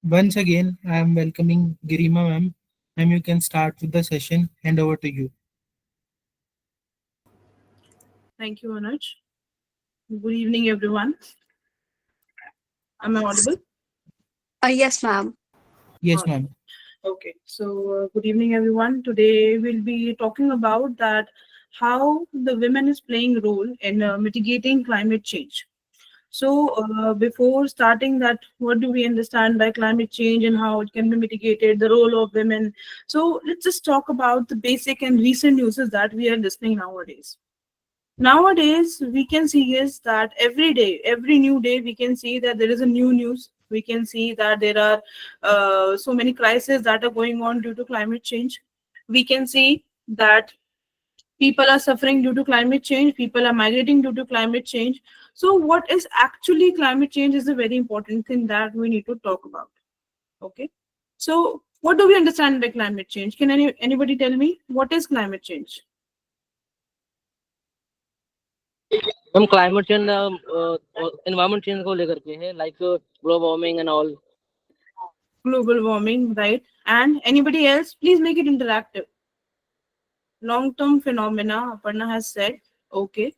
Once again, I am welcoming Girima ma'am. Ma'am, you can start with the session. Hand over to you. Thank you, Anuj. Good evening, everyone. Am I audible? Yes, ma'am. Yes, All right. ma'am. Okay. So, good evening, everyone. Today we'll be talking about that how the women is playing role in mitigating climate change. So, before starting that, what do we understand by climate change and how it can be mitigated, the role of women? So, let's just talk about the basic and recent news that we are listening nowadays. Nowadays we can see is that every day, every new day, we can see that there is a new news. We can see that there are so many crises that are going on due to climate change. We can see that people are suffering due to climate change, people are migrating due to climate change. So what is actually climate change is a very important thing that we need to talk about. Okay, so what do we understand by climate change? Can anybody tell me what is climate change? हम climate change environment change को लेकर के है like global warming and all. Global warming, right? And anybody else, please make it interactive. Long term phenomena, Aparna has said. Okay.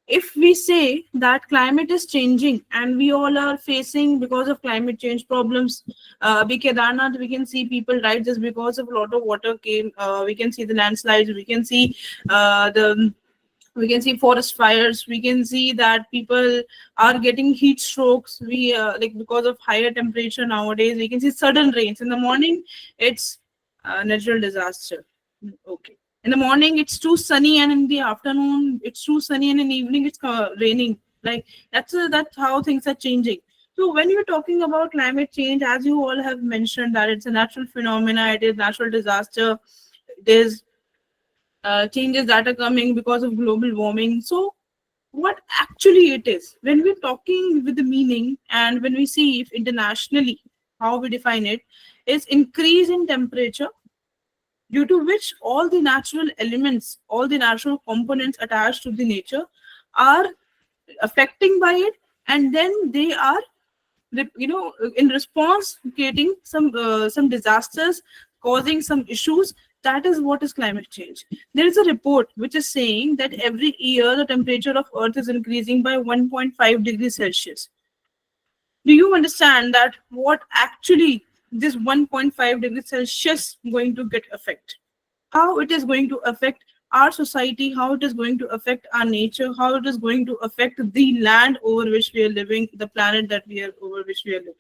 If we say that climate is changing and we all are facing because of climate change problems, big Kedarnath, we can see people died just because of a lot of water came. We can see the landslides. The we can see forest fires. We can see that people are getting heat strokes. We like because of higher temperature nowadays. We can see sudden rains in the morning. It's natural disaster. Okay, in the morning it's too sunny, and in the afternoon it's too sunny, and in the evening it's raining. Like that's how things are changing. So when you're talking about climate change, as you all have mentioned, that it's a natural phenomena, it is natural disaster, it is changes that are coming because of global warming. So, what actually it is, when we're talking with the meaning and when we see if internationally how we define it, is increase in temperature due to which all the natural elements, all the natural components attached to the nature are affecting by it, and then they are in response creating some disasters, causing some issues. That is what is climate change. There is a report which is saying that every year the temperature of earth is increasing by 1.5 degrees celsius. Do you understand that what actually this 1.5 degrees celsius going to get affect, how it is going to affect our society, how it is going to affect our nature, how it is going to affect the land over which we are living, the planet that we are over which we are living.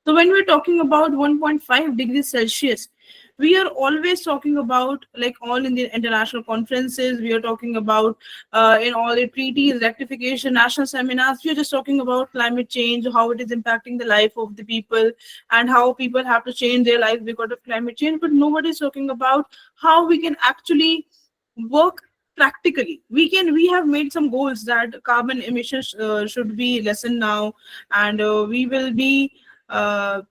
So when we're talking about 1.5 degrees Celsius, we are always talking about, like all in the international conferences, we are talking about in all the treaties, rectification, national seminars, we are just talking about climate change, how it is impacting the life of the people, and how people have to change their lives because of climate change. But nobody is talking about how we can actually work practically. We have made some goals that carbon emissions should be lessened now, and we will be uh,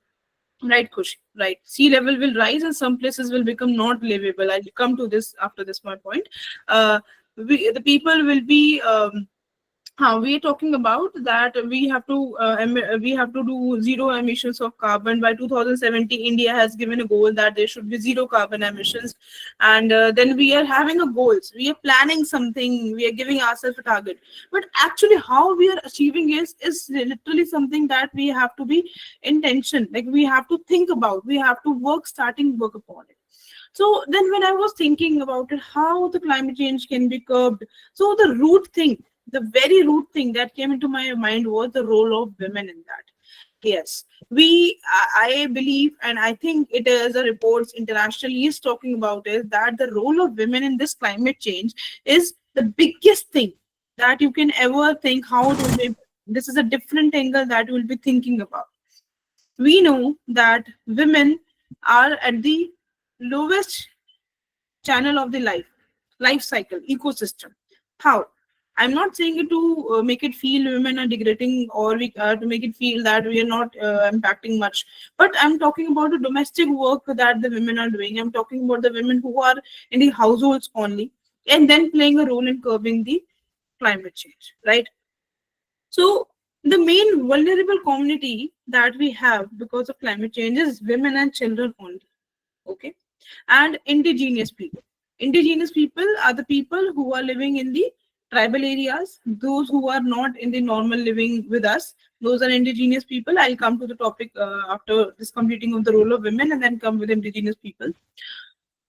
right, Kush, right. Sea level will rise and some places will become not livable. I'll come to this after this my point. The people will be we are talking about that we have to do zero emissions of carbon by 2070. India has given a goal that there should be zero carbon emissions, and then we are having a goals, we are planning something, we are giving ourselves a target, but actually how we are achieving is literally something that we have to be intention, like we have to think about, we have to work upon it. So then when I was thinking about it, how the climate change can be curbed, so the root thing, the very root thing that came into my mind was the role of women in that. Yes, I believe, and I think it is a reports internationally is talking about is that the role of women in this climate change is the biggest thing that you can ever think how it will be. This is a different angle that you will be thinking about. We know that women are at the lowest channel of the life cycle ecosystem. How? I'm not saying it to make it feel women are degrading, or to make it feel that we are not impacting much, but I'm talking about the domestic work that the women are doing. I'm talking about the women who are in the households only, and then playing a role in curbing the climate change, right? So the main vulnerable community that we have because of climate change is women and children only. Okay. And indigenous people. Indigenous people are the people who are living in the tribal areas, those who are not in the normal living with us. Those are indigenous people. I'll come to the topic after this completing of the role of women and then come with indigenous people.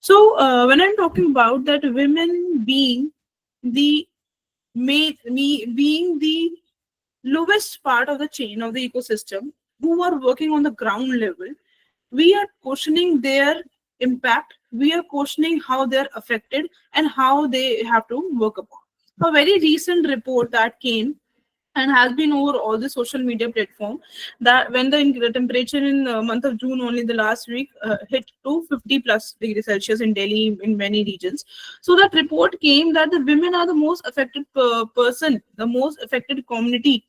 So when I'm talking about that, women being the being the lowest part of the chain of the ecosystem, who are working on the ground level, we are questioning their impact, we are questioning how they're affected and how they have to work upon. A very recent report that came and has been over all the social media platform, that when the temperature in the month of June only the last week hit to 50 plus degrees Celsius in Delhi in many regions. So that report came that the women are the most affected person, the most affected community,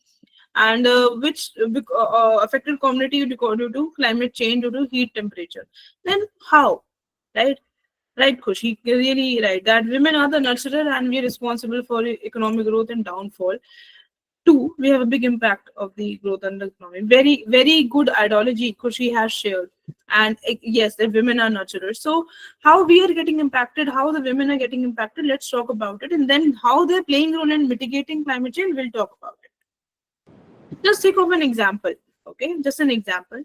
and which affected community due to climate change, due to heat temperature. Then how, right? Right, Khushi, really right. That women are the nurturer and we are responsible for economic growth and downfall. Two, we have a big impact of the growth and the economy. Very, very good ideology Khushi has shared. And yes, that women are nurturers. So how we are getting impacted, how the women are getting impacted, let's talk about it. And then how they're playing a role in mitigating climate change, we'll talk about it. Just think of an example, okay? Just an example.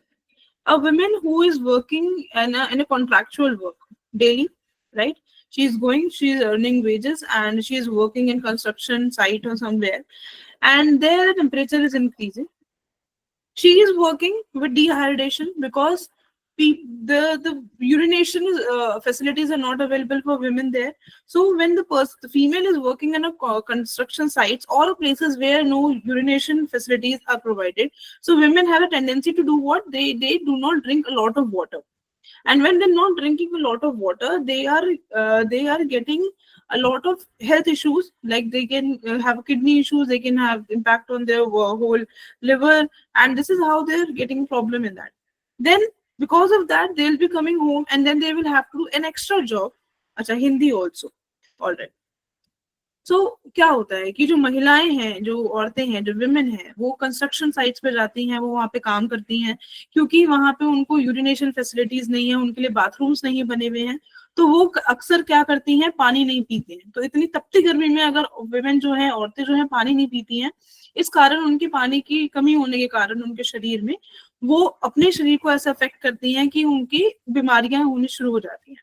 A woman who is working in a contractual work daily, right? She's earning wages and she's working in construction site or somewhere, and there the temperature is increasing. She is working with dehydration because the urination facilities are not available for women there. So when the female is working in a construction sites or places where no urination facilities are provided, so women have a tendency to do what? They do not drink a lot of water. And when they're not drinking a lot of water, they are getting a lot of health issues, like they can have kidney issues, they can have impact on their whole liver, and this is how they're getting problem in that. Then because of that, they'll be coming home and then they will have to do an extra job. Acha, Hindi also. All right. So क्या होता है कि जो महिलाएं हैं, जो औरतें हैं, जो विमेन हैं, वो कंस्ट्रक्शन साइट्स पे जाती हैं, वो वहाँ पे काम करती हैं, क्योंकि वहाँ पे उनको यूरिनेशन फैसिलिटीज नहीं है, उनके लिए बाथरूम्स नहीं बने हुए हैं, तो वो अक्सर क्या करती हैं? पानी नहीं पीते हैं। तो इतनी तपती गर्मी में अगर विमेन जो है, औरतें जो है, पानी नहीं पीती हैं, इस कारण उनकी पानी की कमी होने के कारण उनके शरीर में वो अपने शरीर को ऐसा अफेक्ट करती हैं कि उनकी बीमारियां होनी शुरू हो जाती हैं।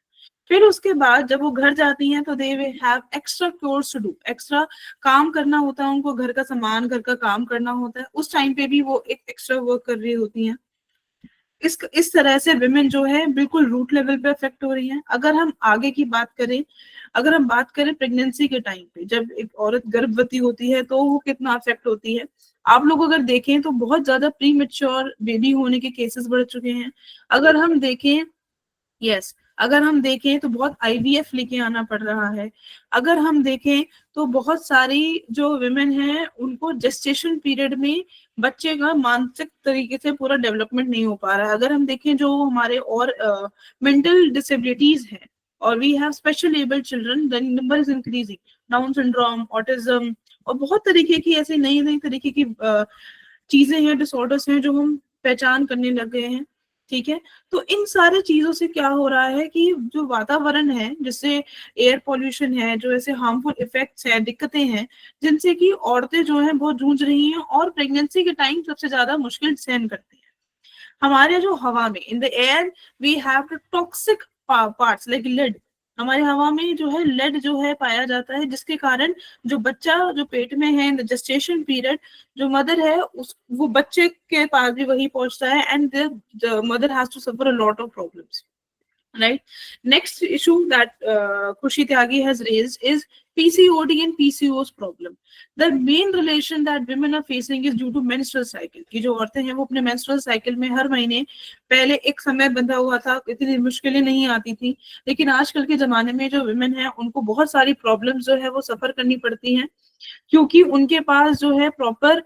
फिर उसके बाद जब वो घर जाती हैं तो they will have extra course to do, extra काम करना होता है उनको, घर का सामान, घर का काम करना होता है, उस टाइम पे भी वो एक एक्स्ट्रा वर्क कर रही होती हैं। इस तरह से विमेन जो है बिल्कुल रूट लेवल पे अफेक्ट हो रही हैं। अगर हम आगे की बात करें, अगर हम बात करें प्रेगनेंसी के टाइम पे, जब एक औरत गर्भवती होती है तो वो कितना अफेक्ट होती है। आप लोग अगर देखें तो बहुत ज्यादा प्री मैच्योर बेबी होने के केसेस बढ़ चुके हैं। अगर हम देखें, अगर हम देखें तो बहुत IVF लेके आना पड़ रहा है। अगर हम देखें तो बहुत सारी जो विमेन हैं उनको जेस्टेशन पीरियड में बच्चे का मानसिक तरीके से पूरा डेवलपमेंट नहीं हो पा रहा है। अगर हम देखें जो हमारे और मेंटल डिसेबिलिटीज हैं, और we have special abled children, the number is increasing, down syndrome, autism और बहुत तरीके की ऐसी नई नई तरीके की चीजें हैं, डिसऑर्डर्स हैं जो हम पहचान करने लग गए हैं। ठीक है, तो इन सारे चीजों से क्या हो रहा है कि जो वातावरण है, जिससे एयर पॉल्यूशन है, जो ऐसे हार्मफुल इफेक्ट्स हैं, दिक्कतें हैं, जिनसे कि औरतें जो हैं बहुत जूझ रही हैं और प्रेगनेंसी के टाइम सबसे ज्यादा मुश्किल सहन करती हैं। हमारे जो हवा में, in the air we have toxic parts like lead, हमारे हवा में जो है लेड जो है पाया जाता है, जिसके कारण जो बच्चा जो पेट में है इन द जेस्टेशन पीरियड, जो मदर है वो बच्चे के पास भी वही पहुंचता है, and the mother has to suffer a lot of problems, right? Next issue that Khushi Tyagi has raised is PCOD and PCOS problem. The main relation that women are facing is due to menstrual cycle. कि जो औरतें हैं वो अपने menstrual cycle में हर महीने, पहले एक समय बंधा हुआ था, इतनी मुश्किलें नहीं आती थी, लेकिन आजकल के जमाने में जो women हैं उनको बहुत सारी problems जो है वो सफर करनी पड़ती हैं, क्योंकि उनके पास जो है proper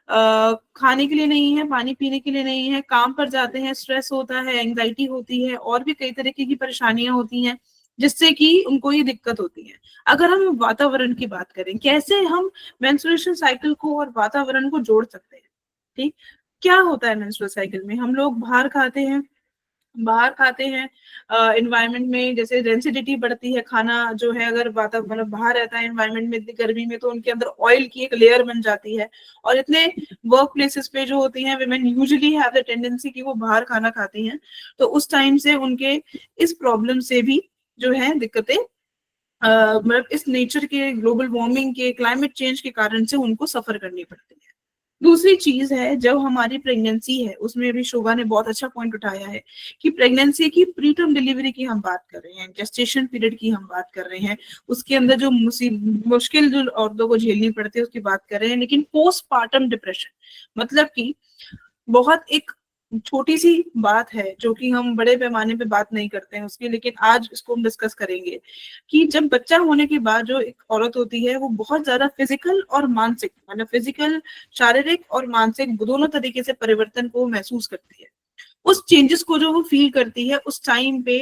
खाने के लिए नहीं है, पानी पीने के लिए नहीं है, काम पर जाते हैं, स्ट्रेस होता है, एंजाइटी होती है, और भी कई तरीके की परेशानियां होती हैं, जिससे कि उनको ये दिक्कत होती है। अगर हम वातावरण की बात करें, कैसे हम मेंस्ट्रुएशन साइकिल को और वातावरण को जोड़ सकते हैं, ठीक? क्या होता है मेंस्ट्रुअल साइकिल में? हम लोग बाहर खाते हैं, एनवायरनमेंट में जैसे डेंसिटी बढ़ती है, खाना जो है अगर वातावरण मतलब बाहर रहता है एनवायरनमेंट में इतनी गर्मी में, तो उनके अंदर ऑयल की एक लेयर बन जाती है। और इतने वर्क प्लेसेस पे जो होती हैं women usually have the tendency कि वो बाहर खाना खाती हैं, तो उस टाइम से उनके इस प्रॉब्लम से भी जो है दिक्कतें मतलब इस नेचर के ग्लोबल वार्मिंग के क्लाइमेट चेंज के कारण से उनको सफर करनी पड़ती है। दूसरी चीज है, जब हमारी प्रेगनेंसी है, उसमें भी शोभा ने बहुत अच्छा पॉइंट उठाया है कि प्रेगनेंसी की प्रीटर्म डिलीवरी की हम बात कर रहे हैं, जेस्टेशन पीरियड की हम बात कर रहे हैं, उसके अंदर जो मुश्किल जो औरतों को झेलनी पड़ती है उसकी बात कर रहे हैं। लेकिन पोस्टपार्टम डिप्रेशन मतलब कि बहुत एक छोटी सी बात है जो कि हम बड़े पैमाने पे बात नहीं करते हैं उसकी, लेकिन आज इसको हम डिस्कस करेंगे कि जब बच्चा होने के बाद जो एक औरत होती है वो बहुत ज्यादा फिजिकल और मानसिक मतलब फिजिकल शारीरिक और मानसिक दोनों तरीके से परिवर्तन को महसूस करती है। उस चेंजेस को जो वो फील करती है उस टाइम पे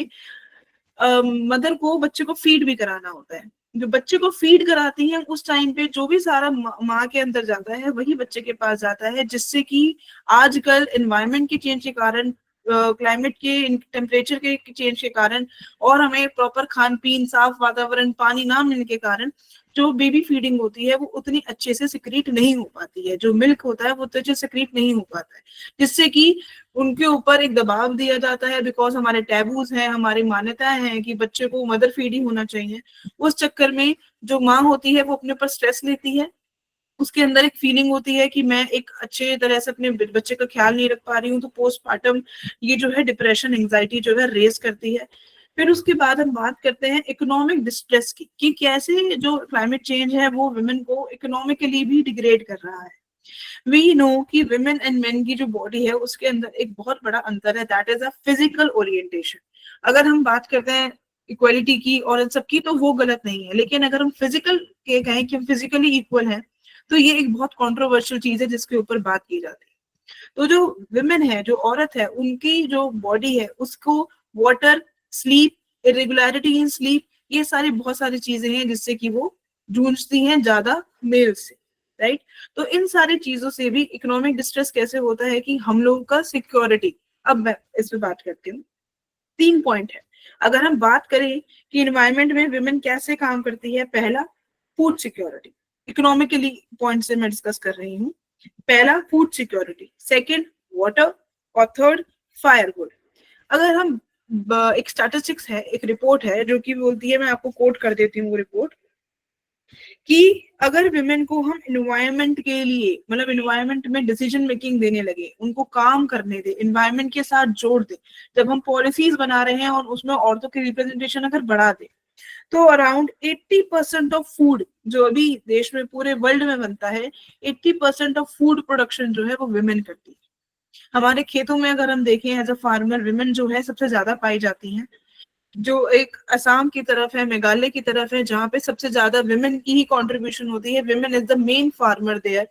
मदर को बच्चे को फीड भी कराना होता है। जो बच्चे को फीड कराती है उस टाइम पे जो भी सारा माँ के अंदर जाता है वही बच्चे के पास जाता है, जिससे कि आजकल एनवायरनमेंट के चेंज के कारण, क्लाइमेट के टेम्परेचर के चेंज के कारण और हमें प्रॉपर खान पीन, साफ वातावरण, पानी ना मिलने के कारण जो बेबी फीडिंग होती है वो उतनी अच्छे से सिक्रीट नहीं हो पाती है, जो मिल्क होता है वो तो अच्छे सिक्रीट नहीं हो पाता है, जिससे कि उनके ऊपर एक दबाव दिया जाता है। बिकॉज हमारे टैबूज हैं, हमारी मान्यताएं हैं कि बच्चे को मदर फीड ही होना चाहिए। उस चक्कर में जो माँ होती है वो अपने ऊपर स्ट्रेस लेती है, उसके अंदर एक फीलिंग होती है कि मैं एक अच्छे तरह से अपने बच्चे का ख्याल नहीं रख पा रही हूँ, तो पोस्टपार्टम ये जो है डिप्रेशन, एंजाइटी जो है रेज करती है। फिर उसके बाद हम बात करते हैं इकोनॉमिक डिस्ट्रेस की, कि कैसे जो क्लाइमेट चेंज है वो वुमेन को इकोनॉमिकली भी डिग्रेड कर रहा है। वी नो कि विमेन एंड मेन की जो बॉडी है उसके अंदर एक बहुत बड़ा अंतर है, that is a physical orientation. अगर हम बात करते हैं इक्वलिटी की और इन सब की तो वो गलत नहीं है, लेकिन अगर हम फिजिकल के कहें कि हम फिजिकली इक्वल हैं तो ये एक बहुत कंट्रोवर्शियल चीज है जिसके ऊपर बात की जाती है। तो जो विमेन है, जो औरत है, उनकी जो बॉडी है उसको water, sleep, irregularity in sleep, ये सारी बहुत सारी चीजें हैं जिससे कि वो जूझती हैं ज्यादा मेल से, राइट। तो इन सारी चीजों से भी इकोनॉमिक डिस्ट्रेस कैसे होता है कि हम लोगों का सिक्योरिटी। अब मैं इस पे बात करती हूँ। 3 पॉइंट है। अगर हम बात करें कि एनवायरनमेंट में विमेन कैसे काम करती है, पहला फूड सिक्योरिटी, इकोनॉमिकली पॉइंट से मैं डिस्कस कर रही हूँ। पहला फूड सिक्योरिटी, सेकंड वाटर, और थर्ड फायरवुड। अगर हम एक स्टैटिस्टिक्स है, एक रिपोर्ट है जो कि बोलती है, मैं आपको कोट कर देती हूँ वो रिपोर्ट, कि अगर विमेन को हम एनवायरनमेंट के लिए मतलब एनवायरनमेंट में डिसीजन मेकिंग देने लगे, उनको काम करने दे, एनवायरनमेंट के साथ जोड़ दे, जब हम पॉलिसीज बना रहे हैं और उसमें औरतों की रिप्रेजेंटेशन अगर बढ़ा दे, तो अराउंड 80% ऑफ फूड जो अभी देश में पूरे वर्ल्ड में बनता है, 80% ऑफ फूड प्रोडक्शन जो है वो विमेन करती है। हमारे खेतों में अगर हम देखें एज अ फार्मर, विमेन जो है सबसे ज्यादा पाई जाती हैं। जो एक असम की तरफ है, मेघालय की तरफ है, जहाँ पे सबसे ज्यादा विमेन की ही कंट्रीब्यूशन होती है। Women is the main farmer there.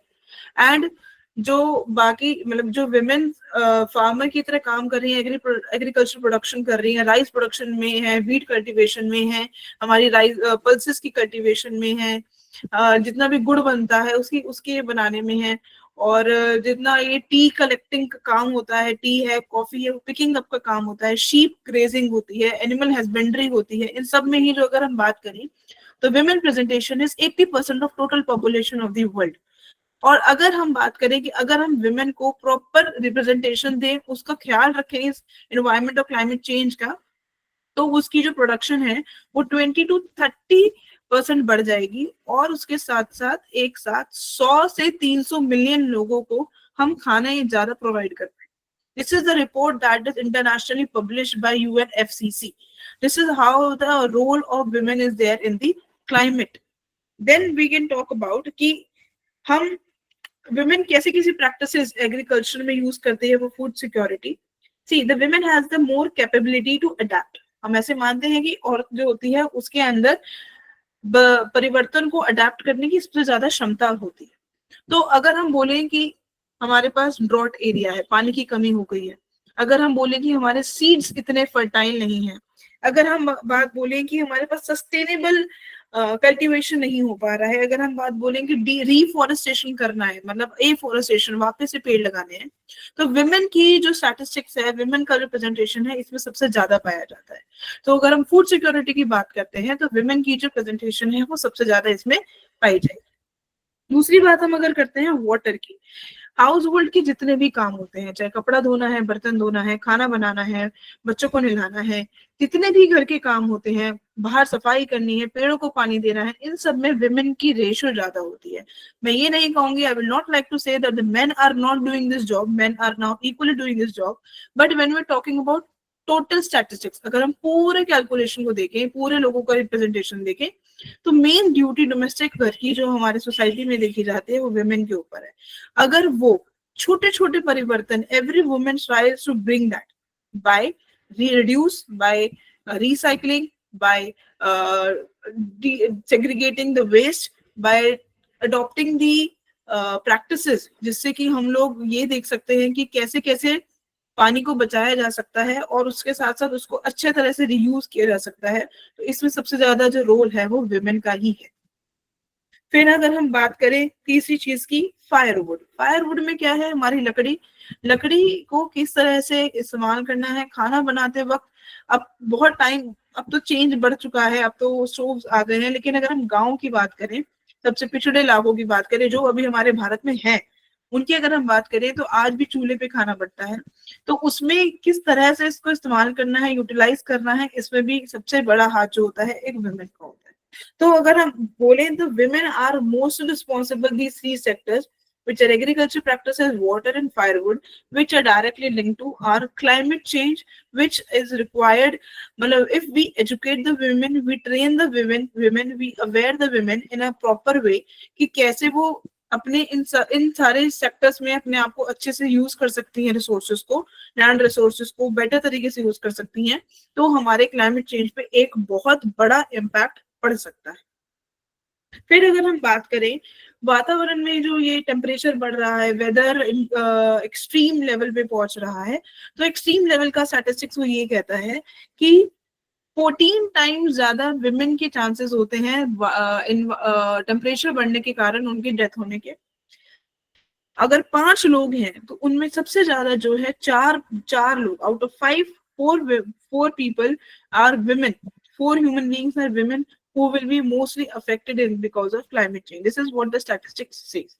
And जो बाकी मतलब जो विमेन फार्मर की तरह काम कर रही है, एग्रीकल्चर प्रोडक्शन कर रही है, राइस प्रोडक्शन में है, व्हीट कल्टीवेशन में है, हमारी राइस पल्सेस की कल्टीवेशन में है, जितना भी गुड़ बनता है उसके बनाने में है, और जितना ये टी कलेक्टिंग का काम होता है, टी है, कॉफी है, पिकिंग अप का काम होता है, शीप ग्रेजिंग होती है, एनिमल हस्बेंड्री होती है, इन सब में ही जो अगर हम बात करें तो women presentation is 80% of total population of the world. और अगर हम बात करें कि अगर हम विमेन को प्रॉपर रिप्रेजेंटेशन दें, उसका ख्याल रखें इस एनवायरमेंट और क्लाइमेट चेंज का, तो उसकी जो प्रोडक्शन है वो 20 to 30% बढ़ जाएगी। और उसके साथ साथ एक साथ 100 से 300 मिलियन लोगों को हम खाना ज्यादा प्रोवाइड कर पाएंगे। This is the report that is internationally published by UNFCCC. This is how the role of women is there in the climate. Then we can talk about कि हम women कैसे कैसे practices agriculture में use करते हैं वो food security. See, the women has the more capability to adapt. हम ऐसे मानते हैं कि औरत जो होती है उसके अंदर परिवर्तन को अडेप्ट करने की सबसे ज्यादा क्षमता होती है। तो अगर हम बोलें कि हमारे पास ड्रॉट एरिया है, पानी की कमी हो गई है, अगर हम बोलें कि हमारे सीड्स इतने फर्टाइल नहीं है, अगर हम बात बोलें कि हमारे पास सस्टेनेबल कल्टीवेशन नहीं हो पा रहा है। अगर हम बात बोलेंगे रीफॉरेस्टेशन करना है, मतलब एफॉरेस्टेशन, वापस से पेड़ लगाने हैं, तो विमेन की जो स्टैटिस्टिक्स है, विमेन का रिप्रेजेंटेशन है, इसमें सबसे ज्यादा पाया जाता है। तो अगर हम फूड सिक्योरिटी की बात करते हैं तो विमेन की जो प्रेजेंटेशन है वो सबसे ज्यादा इसमें पाई जाएगी। दूसरी बात हम अगर करते हैं वाटर की, हाउस होल्ड के जितने भी काम होते हैं, चाहे कपड़ा धोना है, बर्तन धोना है, खाना बनाना है, बच्चों को नहलाना है, जितने भी घर के काम होते हैं, बाहर सफाई करनी है, पेड़ों को पानी देना है, इन सब में विमेन की रेशियो ज्यादा होती है। मैं ये नहीं कहूंगी, I will not like to say that the men are not doing this job, men are now equally doing this job, but when we are talking about total statistics, अगर हम पूरे कैलकुलेशन को देखें, पूरे लोगों का रिप्रेजेंटेशन देखें, तो मेन ड्यूटी डोमेस्टिक वर्क की जो हमारे सोसाइटी में देखी जाती है वो विमेन के ऊपर है। अगर वो छोटे छोटे परिवर्तन, every women tries to bring that by reduce, by recycling, by segregating the waste, by adopting the practices, जिससे कि हम लोग ये देख सकते हैं कि कैसे कैसे पानी को बचाया जा सकता है और उसके साथ साथ उसको अच्छे तरह से रीयूज किया जा सकता है। तो इसमें सबसे ज्यादा जो रोल है वो विमेन का ही है। फिर अगर हम बात करें तीसरी चीज की, फायरवुड। फायरवुड में क्या है, हमारी लकड़ी, लकड़ी को किस तरह से इस्तेमाल करना है खाना बनाते वक्त। अब बहुत टाइम, अब तो चेंज बढ़ चुका है, अब तो स्टोव आ गए हैं, लेकिन अगर हम गांव की बात करें, सबसे पिछड़े इलाकों की बात करें जो अभी हमारे भारत में है, उनकी अगर हम बात करें तो आज भी चूल्हे पे खाना बनता है। तो उसमें किस तरह से इसको इस्तेमाल करना है, यूटिलाइज करना है, इसमें भी सबसे बड़ा हाथ जो होता है एक वुमेन का होता है। तो अगर हम बोलें तो women are most responsible these three sectors, which are agriculture practices, water and firewood, which are directly linked to our climate change, which is required. मतलब if we educate the women, we train the women, we aware the women in a proper way कि कैसे वो अपने इन सारे sectors में अपने आप को अच्छे से यूज कर सकती हैं, रिसोर्सेज को, लैंड रिसोर्सेज को बेटर तरीके से यूज कर सकती हैं, तो हमारे क्लाइमेट चेंज पे एक बहुत बड़ा इम्पैक्ट पड़ सकता है। फिर अगर हम बात करें वातावरण में जो ये टेम्परेचर बढ़ रहा है, वेदर एक्सट्रीम लेवल पे पहुंच रहा है, तो एक्सट्रीम लेवल का स्टैटिस्टिक्स वो ये कहता है कि 14 टाइम्स ज्यादा विमेन के चांसेस होते हैं इन टेम्परेचर बढ़ने के कारण उनकी डेथ होने के। अगर 5 लोग हैं तो उनमें सबसे ज्यादा जो है चार लोग out of 5, 4 people are women, 4 human beings are women who will be mostly affected because of climate change. This is what the statistics says.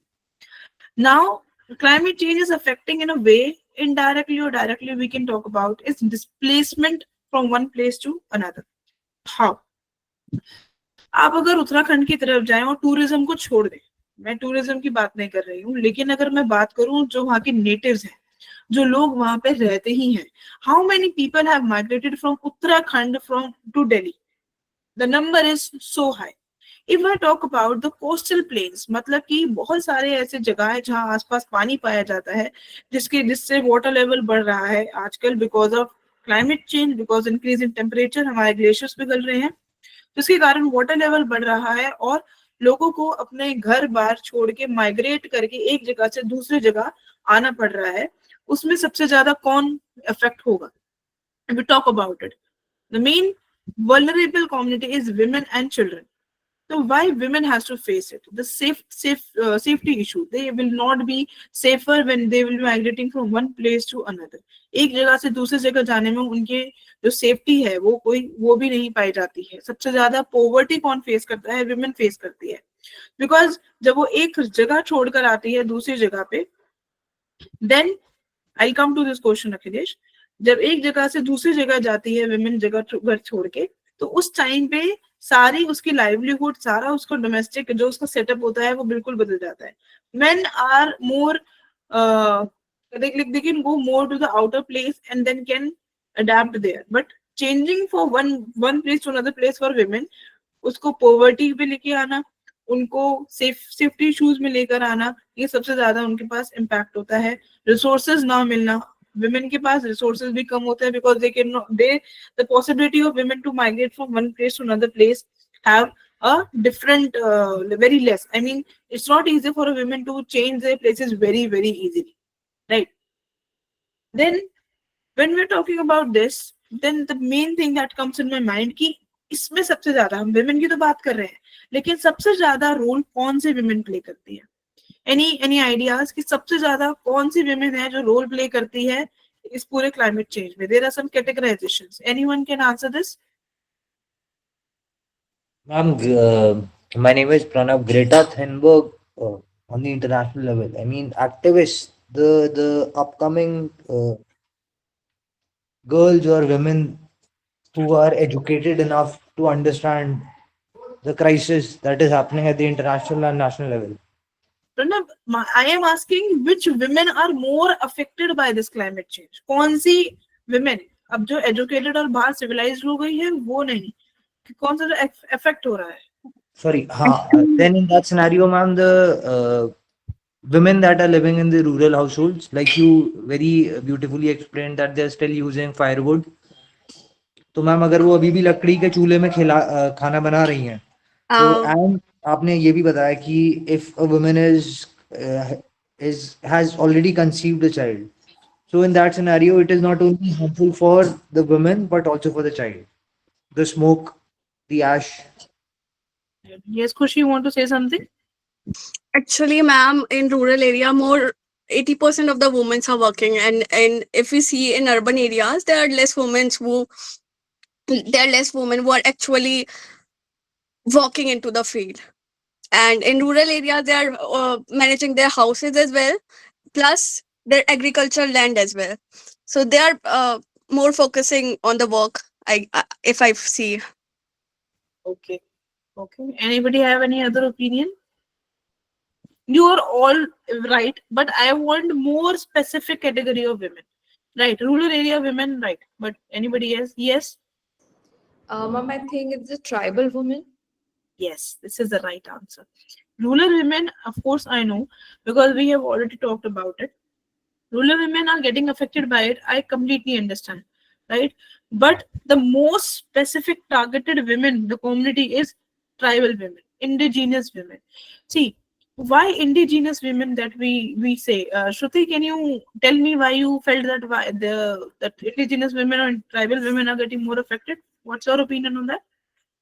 Now, climate change is affecting in a way, indirectly or directly, we can talk about its displacement from one place to another. How? आप अगर उत्तराखंड की तरफ जाएं और tourism को छोड़ दें, मैं टूरिज्म की बात नहीं कर रही हूँ, लेकिन अगर मैं बात करूं जो वहाँ के नेटिव्स हैं, जो लोग वहां पे रहते ही हैं, how many people have migrated from Uttarakhand from to Delhi? The number is so high. If I talk about the coastal plains, मतलब कि बहुत सारे ऐसे जगह है जहाँ आसपास पानी पाया जाता है, जिससे वाटर लेवल बढ़ रहा है आजकल because of climate change, because increase in temperature, हमारे ग्लेशियर्स पिघल रहे हैं, जिसके कारण वाटर लेवल बढ़ रहा है और लोगों को अपने घर बार छोड़ के माइग्रेट करके एक जगह से दूसरी जगह आना पड़ रहा है। उसमें सबसे ज्यादा कौन इफेक्ट होगा? We talk about it. The main vulnerable community is women and children. So why women has to face it? The safety issue. They will not be safer when they will be migrating from one place to another. एक जगह से दूसरी जगह जाने में उनके जो safety है वो भी नहीं पाई जाती है। सबसे ज्यादा पॉवर्टी कौन फेस करता है? विमेन फेस करती है, बिकॉज जब वो एक जगह छोड़कर आती है दूसरी जगह पे, then I come to this question Akhilesh, जब एक जगह से दूसरी जगह जाती है विमेन जगह घर छोड़ के, तो उस टाइम पे सारी उसकी लाइवलीहुड, सारा उसका डोमेस्टिक जो उसका सेटअप होता है वो बिल्कुल बदल जाता है। Men are more they can go more to the outer place and then can adapt there, but changing for one place to another place for women, उसको पॉवर्टी पे लेके आना, उनको सेफ्टी इश्यूज में लेकर आना, ये सबसे ज्यादा उनके पास इम्पैक्ट होता है। रिसोर्सेज ना मिलना, women के पास resources भी कम होते हैं because the possibility of women to migrate from one place to another place have a different very less. I mean, it's not easy for a women to change their places very very easily, right? Then when we're talking about this, then the main thing that comes in my mind कि इसमें सबसे ज्यादा हम women की तो बात कर रहे हैं, लेकिन सबसे ज्यादा रोल कौन से विमेन प्ले करती है? एनी आइडियाज कि सबसे ज्यादा कौन सी विमेन है जो रोल प्ले करती है इस पूरे क्लाइमेट चेंज में? There are some categorisations, anyone can answer this? Ma'am, my name is Pranav. Greta Thunberg on the international level. I mean, activists, the upcoming girls or women who are educated enough to understand the crisis that is happening at the international and national level. Pranav, I am asking which women are more affected by this climate change? कौन सी women अब जो educated और बाहर civilized हो गई है वो नहीं, कि कौन सा जो affect हो रहा है? Sorry, then in that scenario, ma'am, the women that are living in the rural households, like you very beautifully explained that they're still using firewood. तो मैम अगर वो अभी भी लकड़ी के चूल्हे में खाना बना रही हैं, तो एंड आपने ये भी बताया कि if a woman has already conceived a child, so in that scenario it is not only harmful for the woman but also for the child, the smoke, the ash. Yes, Khushi, you want to say something? Actually, ma'am, in rural area, more 80% of the women are working, and if we see in urban areas, there are less women who are actually walking into the field. And in rural areas, they are managing their houses as well, plus their agricultural land as well. So they are more focusing on the work. If I see. Okay. Anybody have any other opinion? You are all right, but I want more specific category of women. Right, rural area women, right? But anybody else? Yes. Ma'am, I think it's a tribal woman. Yes, this is the right answer. Rural women, of course, I know because we have already talked about it. Rural women are getting affected by it. I completely understand, right? But the most specific targeted women, the community is tribal women, indigenous women. See, why indigenous women that we say? Shruti, can you tell me why you felt that indigenous women or tribal women are getting more affected? What's your opinion on that?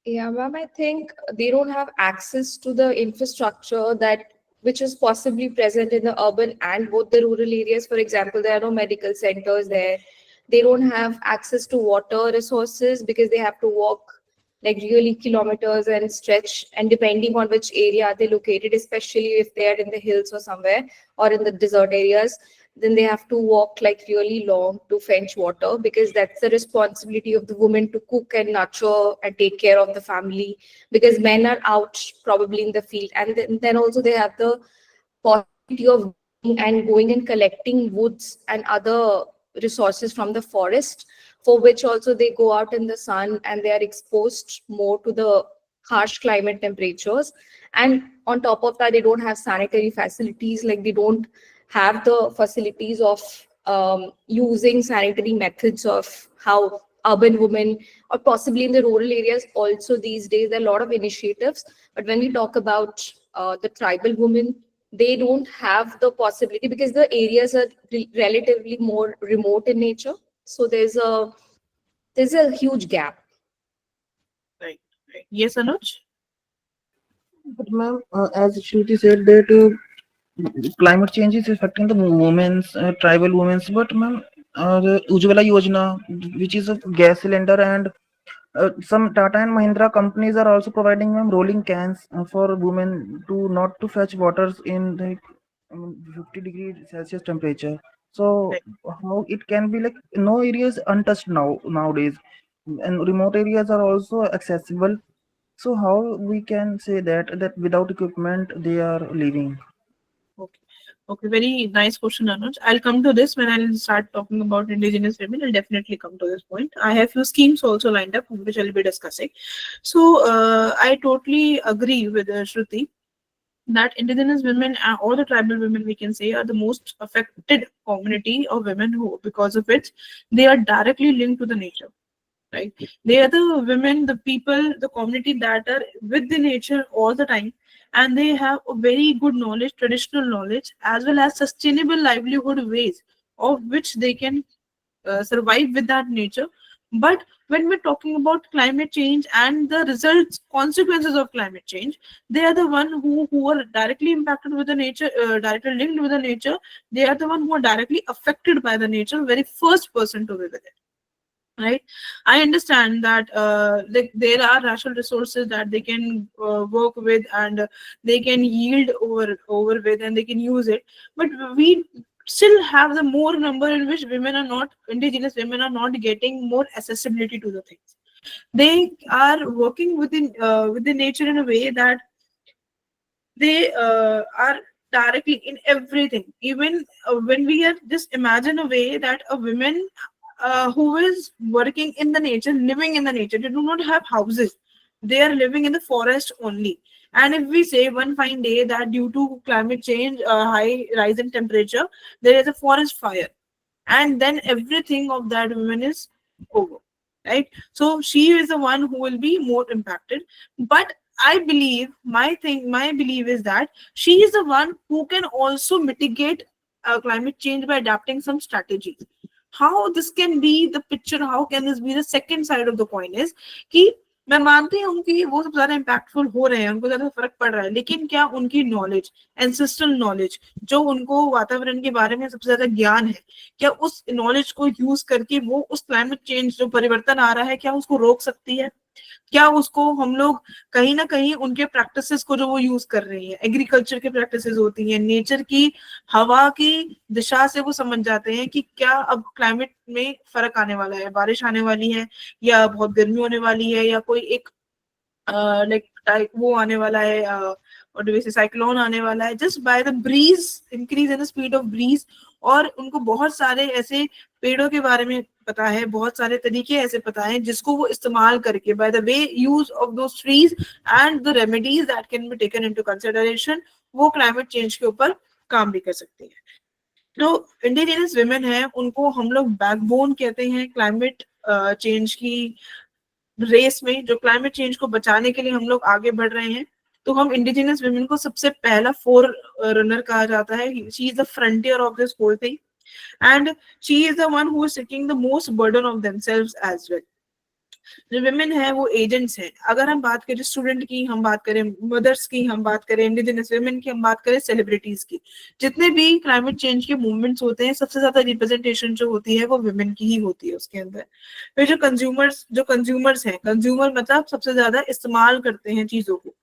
Yeah, ma'am, I think they don't have access to the infrastructure which is possibly present in the urban and both the rural areas. For example, there are no medical centers there. They don't have access to water resources because they have to walk like really kilometers and stretch, and depending on which area they're located, especially if they are in the hills or somewhere or in the desert areas, then they have to walk like really long to fetch water, because that's the responsibility of the woman to cook and nurture and take care of the family, because men are out probably in the field. And then also they have the possibility of going and collecting woods and other resources from the forest, for which also they go out in the sun and they are exposed more to the harsh climate temperatures. And on top of that, they don't have sanitary facilities, like they don't have the facilities of using sanitary methods of how urban women, or possibly in the rural areas also these days, there are a lot of initiatives. But when we talk about the tribal women, they don't have the possibility because the areas are relatively more remote in nature. So there's a huge gap. Right. Yes, Anuj? But ma'am, as Shruti said that climate change is affecting the women's, tribal women's. But ma'am, the Ujjwala Yojana, which is a gas cylinder, and some Tata and Mahindra companies are also providing ma'am rolling cans for women to not to fetch waters in the 50 degrees Celsius temperature. So how it can be like no areas untouched nowadays, and remote areas are also accessible. So how we can say that without equipment they are living? Okay, very nice question, Anuj. I'll come to this when I'll start talking about indigenous women. I'll definitely come to this point. I have few schemes also lined up, which I'll be discussing. So I totally agree with Shruti that indigenous women or the tribal women, we can say, are the most affected community of women who, because of which they are directly linked to the nature. Right? They are the women, the people, the community that are with the nature all the time, and they have a very good knowledge, traditional knowledge, as well as sustainable livelihood ways of which they can survive with that nature But when we're talking about climate change and the results, consequences of climate change, they are the one who are directly impacted with the nature, directly linked with the nature. They are the one who are directly affected by the nature, very first person to visit it. Right? I understand that there are natural resources that they can work with, and they can yield over with, and they can use it. But we still have the more number in which women are not, indigenous women are not getting more accessibility to the things. They are working with the nature in a way that they are directly in everything. Even when we are, just imagine a way that a woman who is working in the nature, living in the nature, they do not have houses, they are living in the forest only. And if we say one fine day that due to climate change, high rise in temperature, there is a forest fire, and then everything of that woman is over, right? So she is the one who will be more impacted. But I believe, my belief is that she is the one who can also mitigate climate change by adapting some strategies. How this can be the picture, how can this be the second side of the coin is कि मैं मानती हूँ कि वो सब ज्यादा impactful हो रहे हैं, उनको ज्यादा फर्क पड़ रहा है, लेकिन क्या उनकी नॉलेज, एंसेस्ट्रल नॉलेज, जो उनको वातावरण के बारे में सबसे ज्यादा ज्ञान है, क्या उस नॉलेज को यूज करके वो उस क्लाइमेट चेंज जो परिवर्तन आ रहा है, क्या उसको रोक सकती है? क्या उसको हम लोग कहीं ना कहीं उनके प्रैक्टिसेस को जो वो यूज कर रही है, एग्रीकल्चर के प्रैक्टिसेस होती हैं, नेचर की हवा की दिशा से वो समझ जाते हैं कि क्या अब क्लाइमेट में फर्क आने वाला है, बारिश आने वाली है, या बहुत गर्मी होने वाली है, या कोई एक लाइक वो आने वाला है, और वैसे साइक्लोन आने वाला है, just by the breeze, increase in the speed of breeze. और उनको बहुत सारे ऐसे पेड़ों के बारे में पता है, बहुत सारे तरीके ऐसे पता है जिसको वो इस्तेमाल करके, by the way use of those trees and the remedies that can be taken into consideration, वो क्लाइमेट चेंज के ऊपर काम भी कर सकती है। जो इंडिजिनस वुमेन है उनको हम लोग बैकबोन कहते हैं क्लाइमेट चेंज की रेस में। जो क्लाइमेट चेंज को बचाने के लिए हम लोग आगे बढ़ रहे हैं, तो हम इंडिजिनस वुमेन को सबसे पहला फोर रनर कहा जाता है। She is the frontier of this whole thing, and she is the one who is taking the most burden of themselves as well. जो women है वो agents हैं। अगर हम बात करें स्टूडेंट की, हम बात करें मदर्स की, हम बात करें इंडिजिनस women की, हम बात करें सेलिब्रिटीज की, जितने भी क्लाइमेट चेंज के मूवमेंट्स होते हैं, सबसे ज्यादा रिप्रेजेंटेशन जो होती है वो women की ही होती है उसके अंदर। फिर जो कंज्यूमर्स हैं, कंज्यूमर मतलब सबसे ज्यादा इस्तेमाल करते हैं चीजों को,